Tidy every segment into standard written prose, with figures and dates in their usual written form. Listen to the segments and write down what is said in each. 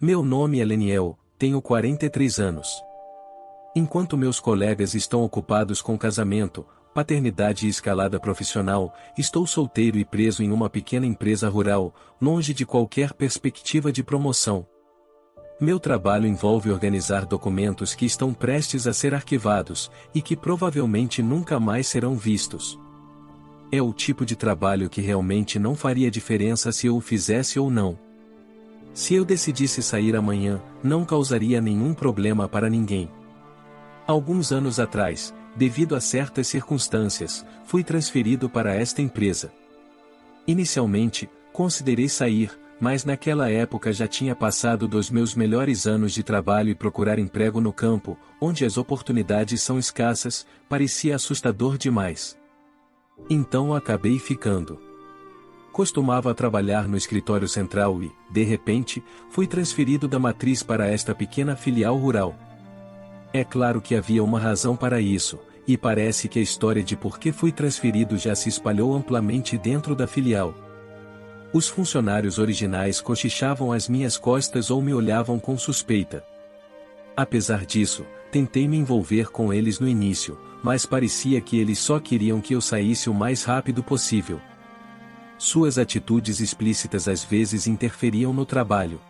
Meu nome é Leniel, tenho 43 anos. Enquanto meus colegas estão ocupados com casamento, paternidade e escalada profissional, estou solteiro e preso em uma pequena empresa rural, longe de qualquer perspectiva de promoção. Meu trabalho envolve organizar documentos que estão prestes a ser arquivados, e que provavelmente nunca mais serão vistos. É o tipo de trabalho que realmente não faria diferença se eu o fizesse ou não. Se eu decidisse sair amanhã, não causaria nenhum problema para ninguém. Alguns anos atrás, devido a certas circunstâncias, fui transferido para esta empresa. Inicialmente, considerei sair, mas naquela época já tinha passado dos meus melhores anos de trabalho e procurar emprego no campo, onde as oportunidades são escassas, parecia assustador demais. Então acabei ficando. Costumava trabalhar no escritório central e, de repente, fui transferido da matriz para esta pequena filial rural. É claro que havia uma razão para isso, e parece que a história de por que fui transferido já se espalhou amplamente dentro da filial. Os funcionários originais cochichavam às minhas costas ou me olhavam com suspeita. Apesar disso, tentei me envolver com eles no início, mas parecia que eles só queriam que eu saísse o mais rápido possível. Suas atitudes explícitas às vezes interferiam no trabalho.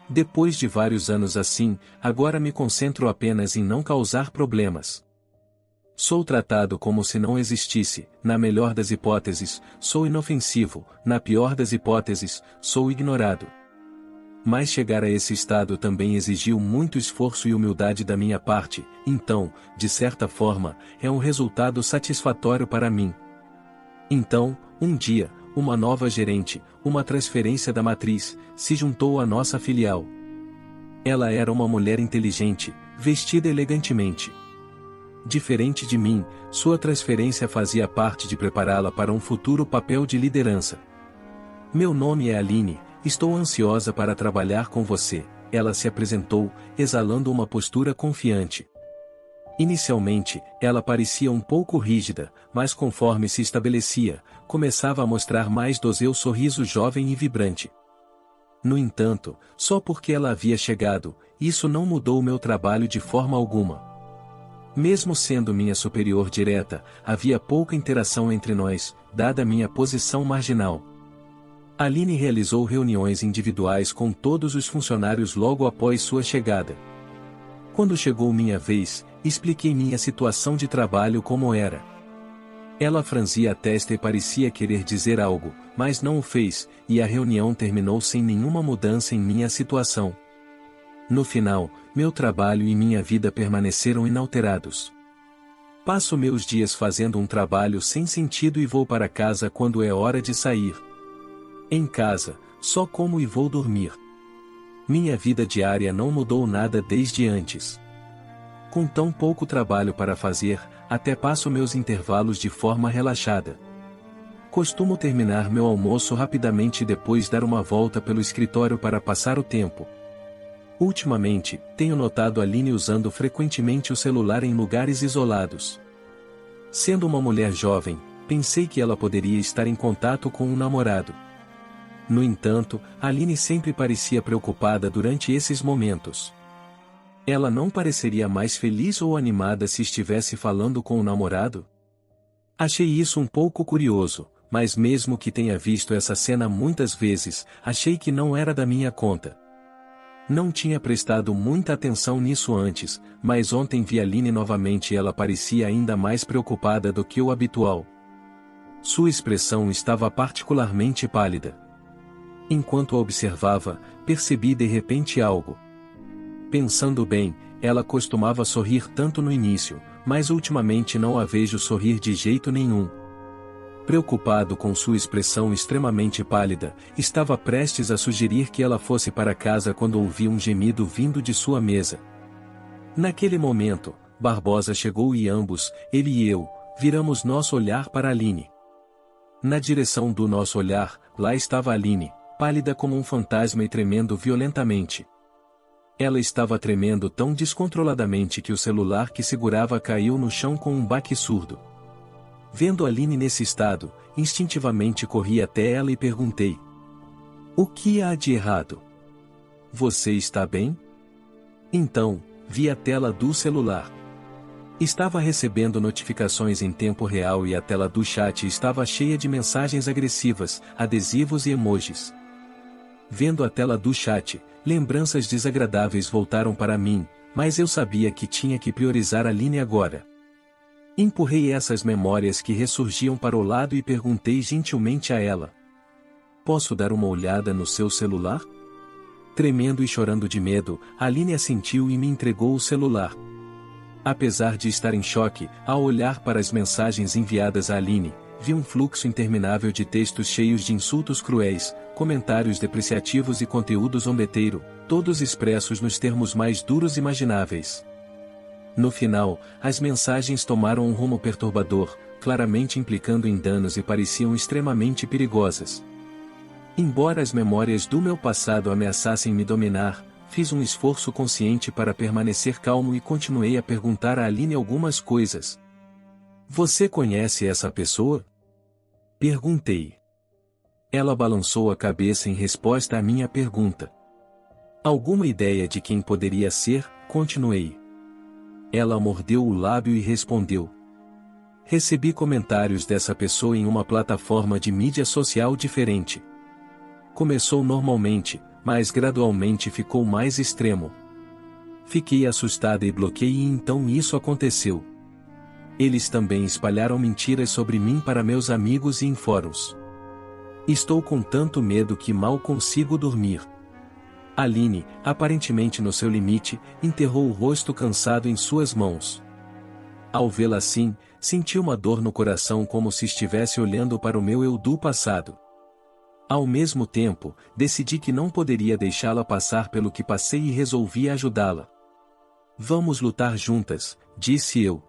Depois de vários anos assim, agora me concentro apenas em não causar problemas. Sou tratado como se não existisse, na melhor das hipóteses, sou inofensivo, na pior das hipóteses, sou ignorado. Mas chegar a esse estado também exigiu muito esforço e humildade da minha parte, então, de certa forma, é um resultado satisfatório para mim. Então, um dia, uma nova gerente, uma transferência da matriz, se juntou à nossa filial. Ela era uma mulher inteligente, vestida elegantemente. Diferente de mim, sua transferência fazia parte de prepará-la para um futuro papel de liderança. Meu nome é Aline, estou ansiosa para trabalhar com você, ela se apresentou, exalando uma postura confiante. Inicialmente, ela parecia um pouco rígida, mas conforme se estabelecia, começava a mostrar mais do seu sorriso jovem e vibrante. No entanto, só porque ela havia chegado, isso não mudou o meu trabalho de forma alguma. Mesmo sendo minha superior direta, havia pouca interação entre nós, dada minha posição marginal. Aline realizou reuniões individuais com todos os funcionários logo após sua chegada. Quando chegou minha vez, expliquei minha situação de trabalho como era. Ela franzia a testa e parecia querer dizer algo, mas não o fez, e a reunião terminou sem nenhuma mudança em minha situação. No final, meu trabalho e minha vida permaneceram inalterados. Passo meus dias fazendo um trabalho sem sentido e vou para casa quando é hora de sair. Em casa, só como e vou dormir. Minha vida diária não mudou nada desde antes. Com tão pouco trabalho para fazer, até passo meus intervalos de forma relaxada. Costumo terminar meu almoço rapidamente e depois dar uma volta pelo escritório para passar o tempo. Ultimamente, tenho notado Aline usando frequentemente o celular em lugares isolados. Sendo uma mulher jovem, pensei que ela poderia estar em contato com um namorado. No entanto, Aline sempre parecia preocupada durante esses momentos. Ela não pareceria mais feliz ou animada se estivesse falando com o namorado? Achei isso um pouco curioso, mas mesmo que tenha visto essa cena muitas vezes, achei que não era da minha conta. Não tinha prestado muita atenção nisso antes, mas ontem vi Aline novamente e ela parecia ainda mais preocupada do que o habitual. Sua expressão estava particularmente pálida. Enquanto a observava, percebi de repente algo. Pensando bem, ela costumava sorrir tanto no início, mas ultimamente não a vejo sorrir de jeito nenhum. Preocupado com sua expressão extremamente pálida, estava prestes a sugerir que ela fosse para casa quando ouvi um gemido vindo de sua mesa. Naquele momento, Barbosa chegou e ambos, ele e eu, viramos nosso olhar para Aline. Na direção do nosso olhar, lá estava Aline, pálida como um fantasma e tremendo violentamente. Ela estava tremendo tão descontroladamente que o celular que segurava caiu no chão com um baque surdo. Vendo Aline nesse estado, instintivamente corri até ela e perguntei: "O que há de errado?" Você está bem? Então, vi a tela do celular. Estava recebendo notificações em tempo real e a tela do chat estava cheia de mensagens agressivas, adesivos e emojis. Vendo a tela do chat, lembranças desagradáveis voltaram para mim, mas eu sabia que tinha que priorizar a Aline agora. Empurrei essas memórias que ressurgiam para o lado e perguntei gentilmente a ela: posso dar uma olhada no seu celular? Tremendo e chorando de medo, Aline assentiu e me entregou o celular. Apesar de estar em choque, ao olhar para as mensagens enviadas a Aline, vi um fluxo interminável de textos cheios de insultos cruéis, comentários depreciativos e conteúdo zombeteiro, todos expressos nos termos mais duros imagináveis. No final, as mensagens tomaram um rumo perturbador, claramente implicando em danos e pareciam extremamente perigosas. Embora as memórias do meu passado ameaçassem me dominar, fiz um esforço consciente para permanecer calmo e continuei a perguntar a Aline algumas coisas. Você conhece essa pessoa? Perguntei. Ela balançou a cabeça em resposta à minha pergunta. Alguma ideia de quem poderia ser? Continuei. Ela mordeu o lábio e respondeu. Recebi comentários dessa pessoa em uma plataforma de mídia social diferente. Começou normalmente, mas gradualmente ficou mais extremo. Fiquei assustada e bloqueei e então isso aconteceu. Eles também espalharam mentiras sobre mim para meus amigos e em fóruns. Estou com tanto medo que mal consigo dormir. Aline, aparentemente no seu limite, enterrou o rosto cansado em suas mãos. Ao vê-la assim, senti uma dor no coração como se estivesse olhando para o meu eu do passado. Ao mesmo tempo, decidi que não poderia deixá-la passar pelo que passei e resolvi ajudá-la. Vamos lutar juntas, disse eu.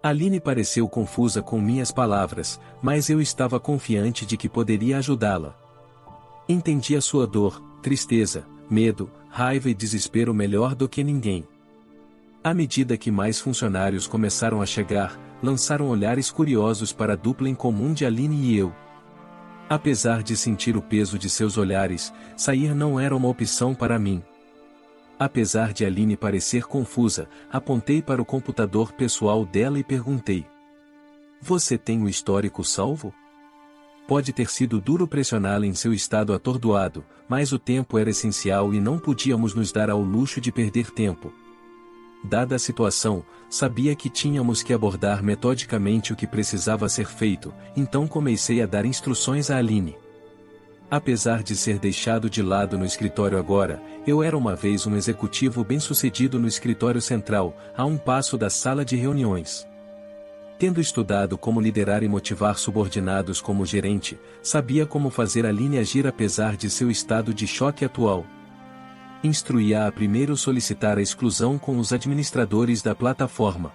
Aline pareceu confusa com minhas palavras, mas eu estava confiante de que poderia ajudá-la. Entendi a sua dor, tristeza, medo, raiva e desespero melhor do que ninguém. À medida que mais funcionários começaram a chegar, lançaram olhares curiosos para a dupla em comum de Aline e eu. Apesar de sentir o peso de seus olhares, sair não era uma opção para mim. Apesar de Aline parecer confusa, apontei para o computador pessoal dela e perguntei: você tem o histórico salvo? Pode ter sido duro pressioná-la em seu estado atordoado, mas o tempo era essencial e não podíamos nos dar ao luxo de perder tempo. Dada a situação, sabia que tínhamos que abordar metodicamente o que precisava ser feito, então comecei a dar instruções a Aline. Apesar de ser deixado de lado no escritório agora, eu era uma vez um executivo bem-sucedido no escritório central, a um passo da sala de reuniões. Tendo estudado como liderar e motivar subordinados como gerente, sabia como fazer Aline agir apesar de seu estado de choque atual. Instruía a primeiro solicitar a exclusão com os administradores da plataforma.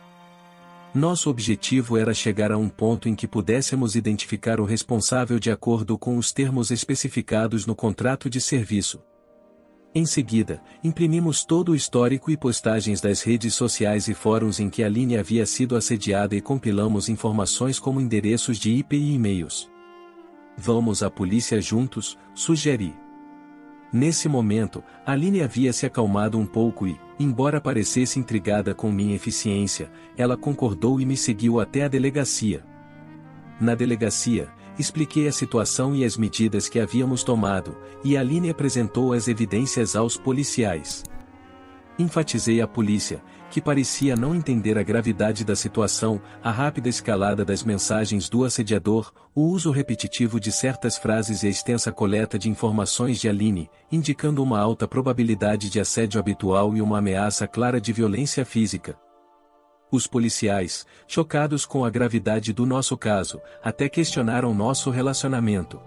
Nosso objetivo era chegar a um ponto em que pudéssemos identificar o responsável de acordo com os termos especificados no contrato de serviço. Em seguida, imprimimos todo o histórico e postagens das redes sociais e fóruns em que Aline havia sido assediada e compilamos informações como endereços de IP e e-mails. Vamos à polícia juntos, sugeri. Nesse momento, Aline havia se acalmado um pouco e, embora parecesse intrigada com minha eficiência, ela concordou e me seguiu até a delegacia. Na delegacia, expliquei a situação e as medidas que havíamos tomado, e Aline apresentou as evidências aos policiais. Enfatizei à polícia, que parecia não entender a gravidade da situação, a rápida escalada das mensagens do assediador, o uso repetitivo de certas frases e a extensa coleta de informações de Aline, indicando uma alta probabilidade de assédio habitual e uma ameaça clara de violência física. Os policiais, chocados com a gravidade do nosso caso, até questionaram nosso relacionamento.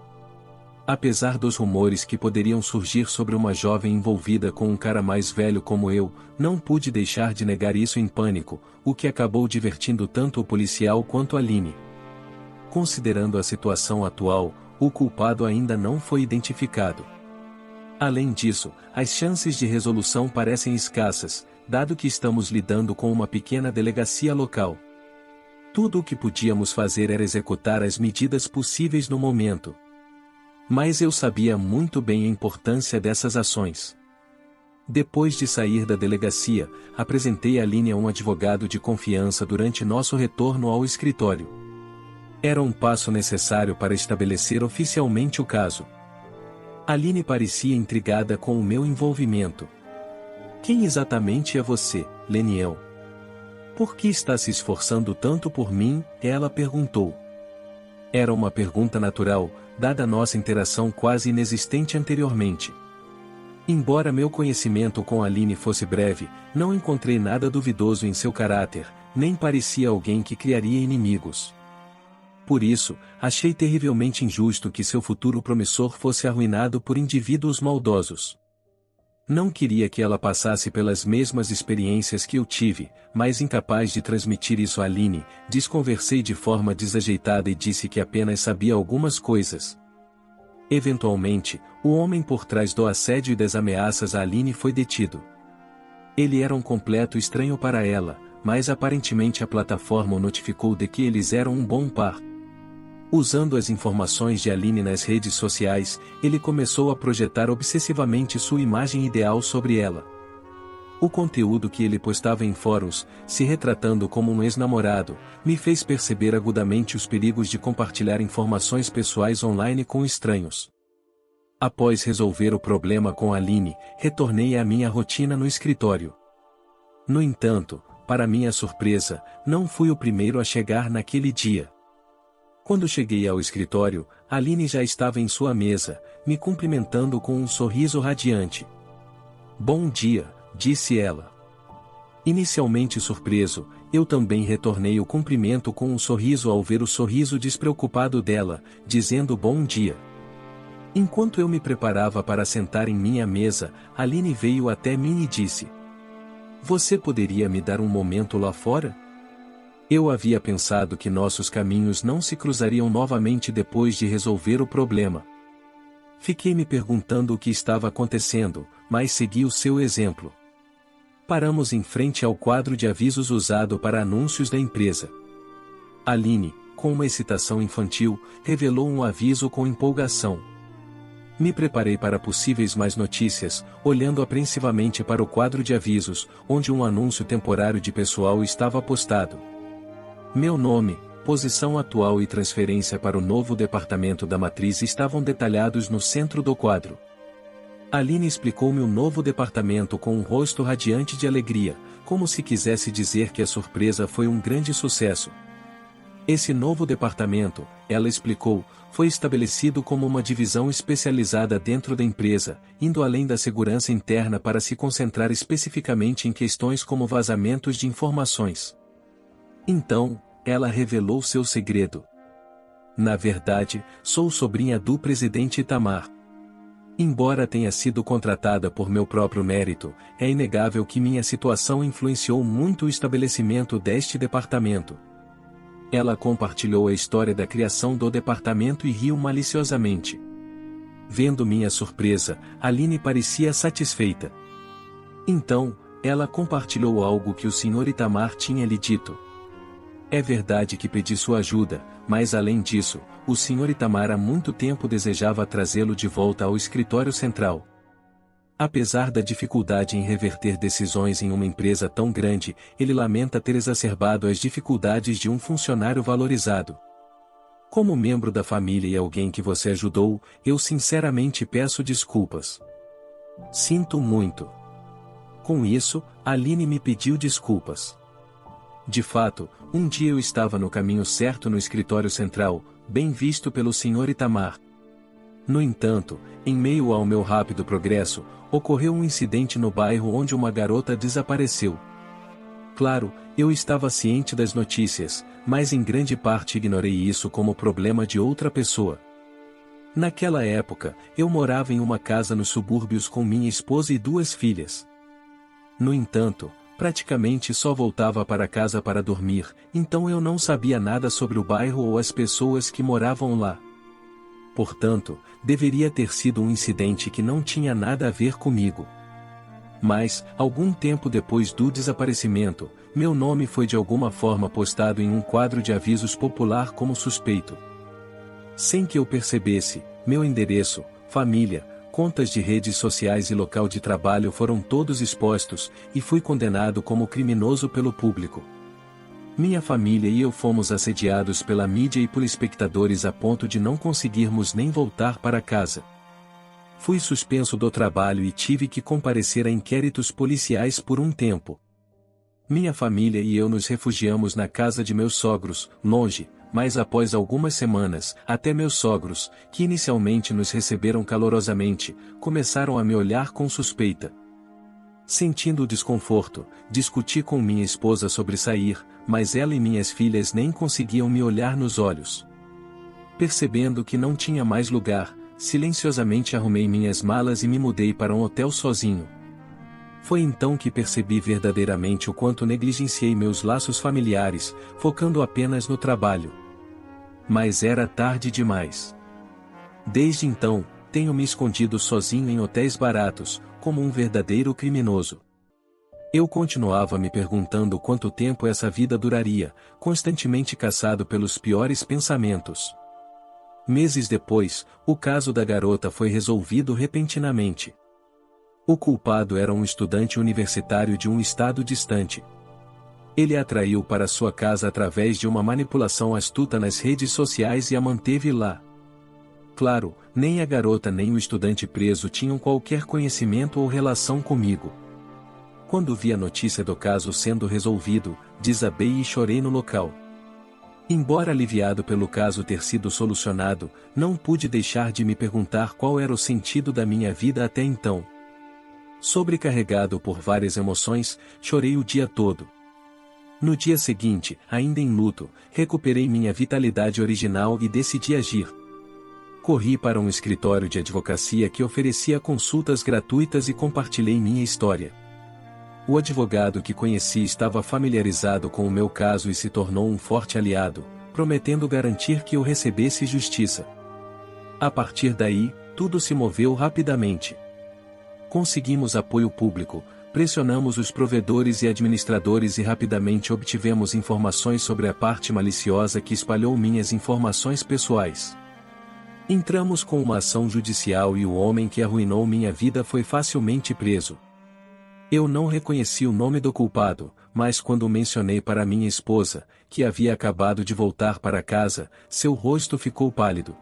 Apesar dos rumores que poderiam surgir sobre uma jovem envolvida com um cara mais velho como eu, não pude deixar de negar isso em pânico, o que acabou divertindo tanto o policial quanto Aline. Considerando a situação atual, o culpado ainda não foi identificado. Além disso, as chances de resolução parecem escassas, dado que estamos lidando com uma pequena delegacia local. Tudo o que podíamos fazer era executar as medidas possíveis no momento. Mas eu sabia muito bem a importância dessas ações. Depois de sair da delegacia, apresentei Aline a um advogado de confiança durante nosso retorno ao escritório. Era um passo necessário para estabelecer oficialmente o caso. Aline parecia intrigada com o meu envolvimento. Quem exatamente é você, Leniel? Por que está se esforçando tanto por mim? Ela perguntou. Era uma pergunta natural, dada nossa interação quase inexistente anteriormente. Embora meu conhecimento com Aline fosse breve, não encontrei nada duvidoso em seu caráter, nem parecia alguém que criaria inimigos. Por isso, achei terrivelmente injusto que seu futuro promissor fosse arruinado por indivíduos maldosos. Não queria que ela passasse pelas mesmas experiências que eu tive, mas incapaz de transmitir isso a Aline, desconversei de forma desajeitada e disse que apenas sabia algumas coisas. Eventualmente, o homem por trás do assédio e das ameaças a Aline foi detido. Ele era um completo estranho para ela, mas aparentemente a plataforma o notificou de que eles eram um bom par. Usando as informações de Aline nas redes sociais, ele começou a projetar obsessivamente sua imagem ideal sobre ela. O conteúdo que ele postava em fóruns, se retratando como um ex-namorado, me fez perceber agudamente os perigos de compartilhar informações pessoais online com estranhos. Após resolver o problema com Aline, retornei à minha rotina no escritório. No entanto, para minha surpresa, não fui o primeiro a chegar naquele dia. Quando cheguei ao escritório, Aline já estava em sua mesa, me cumprimentando com um sorriso radiante. "Bom dia", disse ela. Inicialmente surpreso, eu também retornei o cumprimento com um sorriso ao ver o sorriso despreocupado dela, dizendo bom dia. Enquanto eu me preparava para sentar em minha mesa, Aline veio até mim e disse: "Você poderia me dar um momento lá fora?" Eu havia pensado que nossos caminhos não se cruzariam novamente depois de resolver o problema. Fiquei me perguntando o que estava acontecendo, mas segui o seu exemplo. Paramos em frente ao quadro de avisos usado para anúncios da empresa. Aline, com uma excitação infantil, revelou um aviso com empolgação. Me preparei para possíveis mais notícias, olhando apreensivamente para o quadro de avisos, onde um anúncio temporário de pessoal estava postado. Meu nome, posição atual e transferência para o novo departamento da matriz estavam detalhados no centro do quadro. Aline explicou-me o novo departamento com um rosto radiante de alegria, como se quisesse dizer que a surpresa foi um grande sucesso. Esse novo departamento, ela explicou, foi estabelecido como uma divisão especializada dentro da empresa, indo além da segurança interna para se concentrar especificamente em questões como vazamentos de informações. Então, ela revelou seu segredo. Na verdade, sou sobrinha do presidente Itamar. Embora tenha sido contratada por meu próprio mérito, é inegável que minha situação influenciou muito o estabelecimento deste departamento. Ela compartilhou a história da criação do departamento e riu maliciosamente. Vendo minha surpresa, Aline parecia satisfeita. Então, ela compartilhou algo que o Sr. Itamar tinha lhe dito. É verdade que pedi sua ajuda, mas além disso, o Sr. Itamar há muito tempo desejava trazê-lo de volta ao escritório central. Apesar da dificuldade em reverter decisões em uma empresa tão grande, ele lamenta ter exacerbado as dificuldades de um funcionário valorizado. Como membro da família e alguém que você ajudou, eu sinceramente peço desculpas. Sinto muito. Com isso, Aline me pediu desculpas. De fato, um dia eu estava no caminho certo no escritório central, bem visto pelo Sr. Itamar. No entanto, em meio ao meu rápido progresso, ocorreu um incidente no bairro onde uma garota desapareceu. Claro, eu estava ciente das notícias, mas em grande parte ignorei isso como problema de outra pessoa. Naquela época, eu morava em uma casa nos subúrbios com minha esposa e 2 filhas. No entanto, praticamente só voltava para casa para dormir, então eu não sabia nada sobre o bairro ou as pessoas que moravam lá. Portanto, deveria ter sido um incidente que não tinha nada a ver comigo. Mas, algum tempo depois do desaparecimento, meu nome foi de alguma forma postado em um quadro de avisos popular como suspeito. Sem que eu percebesse, meu endereço, família, contas de redes sociais e local de trabalho foram todos expostos, e fui condenado como criminoso pelo público. Minha família e eu fomos assediados pela mídia e por espectadores a ponto de não conseguirmos nem voltar para casa. Fui suspenso do trabalho e tive que comparecer a inquéritos policiais por um tempo. Minha família e eu nos refugiamos na casa de meus sogros, longe, mas após algumas semanas, até meus sogros, que inicialmente nos receberam calorosamente, começaram a me olhar com suspeita. Sentindo o desconforto, discuti com minha esposa sobre sair, mas ela e minhas filhas nem conseguiam me olhar nos olhos. Percebendo que não tinha mais lugar, silenciosamente arrumei minhas malas e me mudei para um hotel sozinho. Foi então que percebi verdadeiramente o quanto negligenciei meus laços familiares, focando apenas no trabalho. Mas era tarde demais. Desde então, tenho me escondido sozinho em hotéis baratos, como um verdadeiro criminoso. Eu continuava me perguntando quanto tempo essa vida duraria, constantemente caçado pelos piores pensamentos. Meses depois, o caso da garota foi resolvido repentinamente. O culpado era um estudante universitário de um estado distante. Ele a atraiu para sua casa através de uma manipulação astuta nas redes sociais e a manteve lá. Claro, nem a garota nem o estudante preso tinham qualquer conhecimento ou relação comigo. Quando vi a notícia do caso sendo resolvido, desabei e chorei no local. Embora aliviado pelo caso ter sido solucionado, não pude deixar de me perguntar qual era o sentido da minha vida até então. Sobrecarregado por várias emoções, chorei o dia todo. No dia seguinte, ainda em luto, recuperei minha vitalidade original e decidi agir. Corri para um escritório de advocacia que oferecia consultas gratuitas e compartilhei minha história. O advogado que conheci estava familiarizado com o meu caso e se tornou um forte aliado, prometendo garantir que eu recebesse justiça. A partir daí, tudo se moveu rapidamente. Conseguimos apoio público, pressionamos os provedores e administradores e rapidamente obtivemos informações sobre a parte maliciosa que espalhou minhas informações pessoais. Entramos com uma ação judicial e o homem que arruinou minha vida foi facilmente preso. Eu não reconheci o nome do culpado, mas quando mencionei para minha esposa, que havia acabado de voltar para casa, seu rosto ficou pálido.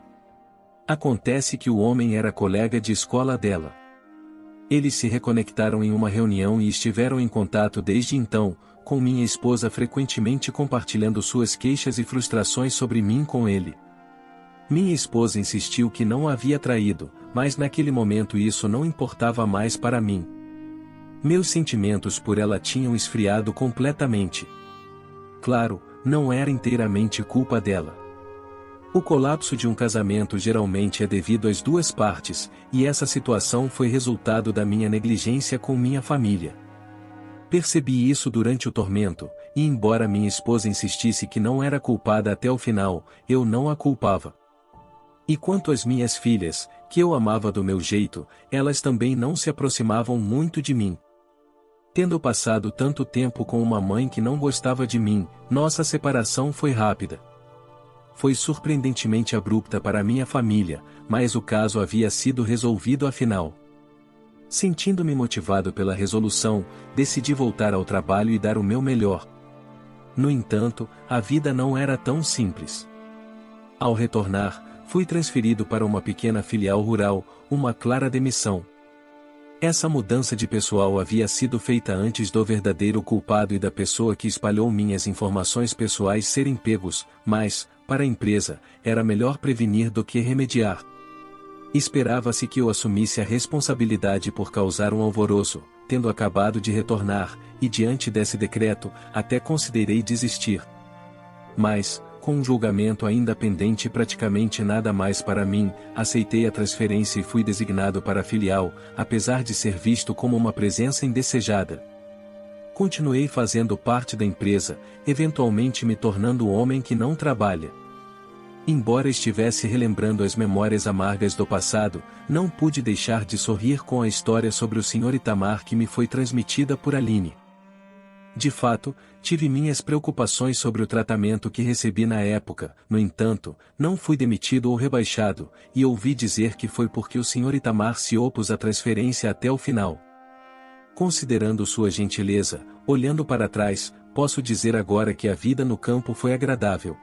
Acontece que o homem era colega de escola dela. Eles se reconectaram em uma reunião e estiveram em contato desde então, com minha esposa frequentemente compartilhando suas queixas e frustrações sobre mim com ele. Minha esposa insistiu que não a havia traído, mas naquele momento isso não importava mais para mim. Meus sentimentos por ela tinham esfriado completamente. Claro, não era inteiramente culpa dela. O colapso de um casamento geralmente é devido às duas partes, e essa situação foi resultado da minha negligência com minha família. Percebi isso durante o tormento, e embora minha esposa insistisse que não era culpada até o final, eu não a culpava. E quanto às minhas filhas, que eu amava do meu jeito, elas também não se aproximavam muito de mim. Tendo passado tanto tempo com uma mãe que não gostava de mim, nossa separação foi rápida. Foi surpreendentemente abrupta para minha família, mas o caso havia sido resolvido afinal. Sentindo-me motivado pela resolução, decidi voltar ao trabalho e dar o meu melhor. No entanto, a vida não era tão simples. Ao retornar, fui transferido para uma pequena filial rural, uma clara demissão. Essa mudança de pessoal havia sido feita antes do verdadeiro culpado e da pessoa que espalhou minhas informações pessoais serem pegos, mas, para a empresa, era melhor prevenir do que remediar. Esperava-se que eu assumisse a responsabilidade por causar um alvoroço, tendo acabado de retornar, e diante desse decreto, até considerei desistir. Mas, com um julgamento ainda pendente e praticamente nada mais para mim, aceitei a transferência e fui designado para a filial, apesar de ser visto como uma presença indesejada. Continuei fazendo parte da empresa, eventualmente me tornando o homem que não trabalha. Embora estivesse relembrando as memórias amargas do passado, não pude deixar de sorrir com a história sobre o Sr. Itamar que me foi transmitida por Aline. De fato, tive minhas preocupações sobre o tratamento que recebi na época, no entanto, não fui demitido ou rebaixado, e ouvi dizer que foi porque o Sr. Itamar se opôs à transferência até o final. Considerando sua gentileza, olhando para trás, posso dizer agora que a vida no campo foi agradável.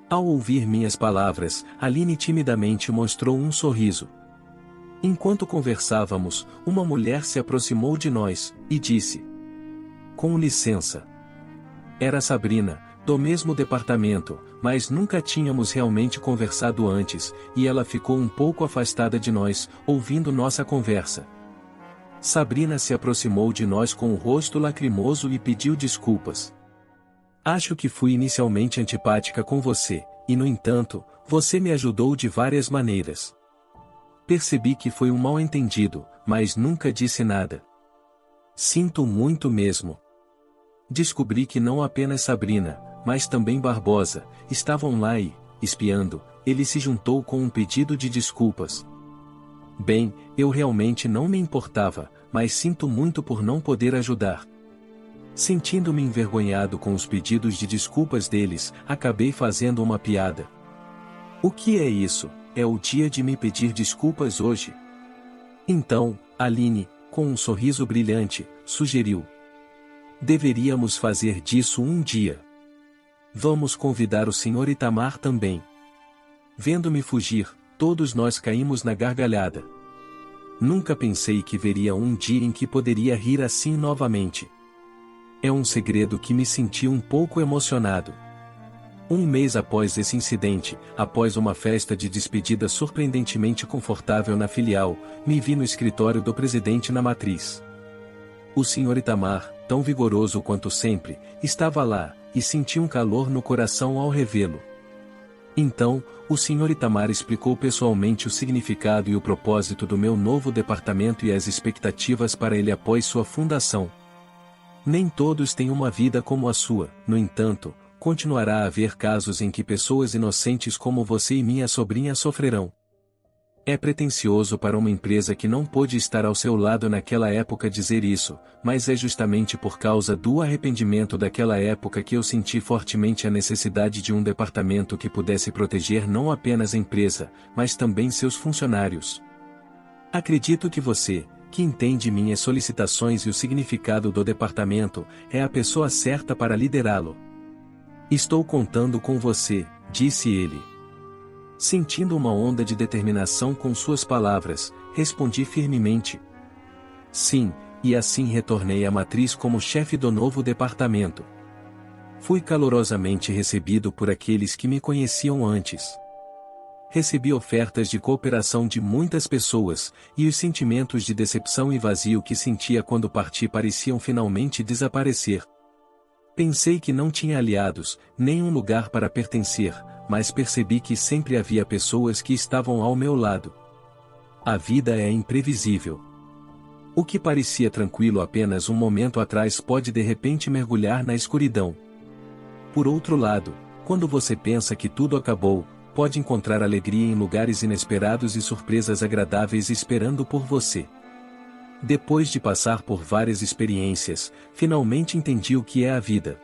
Ao ouvir minhas palavras, Aline timidamente mostrou um sorriso. Enquanto conversávamos, uma mulher se aproximou de nós, e disse: "Com licença." Era Sabrina, do mesmo departamento, mas nunca tínhamos realmente conversado antes, e ela ficou um pouco afastada de nós, ouvindo nossa conversa. Sabrina se aproximou de nós com o rosto lacrimoso e pediu desculpas. "Acho que fui inicialmente antipática com você, e no entanto, você me ajudou de várias maneiras. Percebi que foi um mal-entendido, mas nunca disse nada. Sinto muito mesmo." Descobri que não apenas Sabrina, mas também Barbosa, estavam lá e, espiando, ele se juntou com um pedido de desculpas. Bem, eu realmente não me importava, mas sinto muito por não poder ajudar. Sentindo-me envergonhado com os pedidos de desculpas deles, acabei fazendo uma piada. "O que é isso? É o dia de me pedir desculpas hoje?" Então, Aline, com um sorriso brilhante, sugeriu: "Deveríamos fazer disso um dia. Vamos convidar o Sr. Itamar também." Vendo-me fugir, todos nós caímos na gargalhada. Nunca pensei que veria um dia em que poderia rir assim novamente. É um segredo que me senti um pouco emocionado. Um mês após esse incidente, após uma festa de despedida surpreendentemente confortável na filial, me vi no escritório do presidente na matriz. O Sr. Itamar, tão vigoroso quanto sempre, estava lá, e senti um calor no coração ao revê-lo. Então, o Sr. Itamar explicou pessoalmente o significado e o propósito do meu novo departamento e as expectativas para ele após sua fundação. Nem todos têm uma vida como a sua, no entanto, continuará a haver casos em que pessoas inocentes como você e minha sobrinha sofrerão. É pretensioso para uma empresa que não pôde estar ao seu lado naquela época dizer isso, mas é justamente por causa do arrependimento daquela época que eu senti fortemente a necessidade de um departamento que pudesse proteger não apenas a empresa, mas também seus funcionários. Acredito que você, que entende minhas solicitações e o significado do departamento, é a pessoa certa para liderá-lo. "Estou contando com você", disse ele. Sentindo uma onda de determinação com suas palavras, respondi firmemente: "Sim", e assim retornei à matriz como chefe do novo departamento. Fui calorosamente recebido por aqueles que me conheciam antes. Recebi ofertas de cooperação de muitas pessoas, e os sentimentos de decepção e vazio que sentia quando parti pareciam finalmente desaparecer. Pensei que não tinha aliados, nem um lugar para pertencer, mas percebi que sempre havia pessoas que estavam ao meu lado. A vida é imprevisível. O que parecia tranquilo apenas um momento atrás pode de repente mergulhar na escuridão. Por outro lado, quando você pensa que tudo acabou, pode encontrar alegria em lugares inesperados e surpresas agradáveis esperando por você. Depois de passar por várias experiências, finalmente entendi o que é a vida.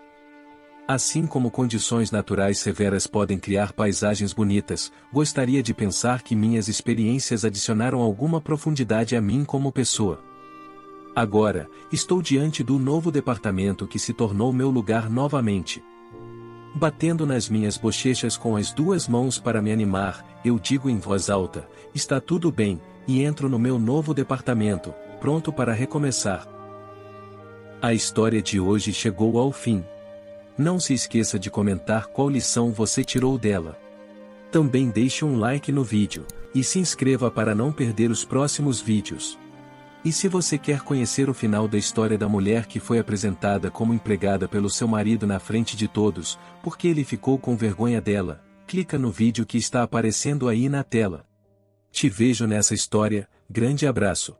Assim como condições naturais severas podem criar paisagens bonitas, gostaria de pensar que minhas experiências adicionaram alguma profundidade a mim como pessoa. Agora, estou diante do novo departamento que se tornou meu lugar novamente. Batendo nas minhas bochechas com as duas mãos para me animar, eu digo em voz alta: "Está tudo bem", e entro no meu novo departamento, pronto para recomeçar. A história de hoje chegou ao fim. Não se esqueça de comentar qual lição você tirou dela. Também deixe um like no vídeo, e se inscreva para não perder os próximos vídeos. E se você quer conhecer o final da história da mulher que foi apresentada como empregada pelo seu marido na frente de todos, porque ele ficou com vergonha dela, clica no vídeo que está aparecendo aí na tela. Te vejo nessa história, grande abraço.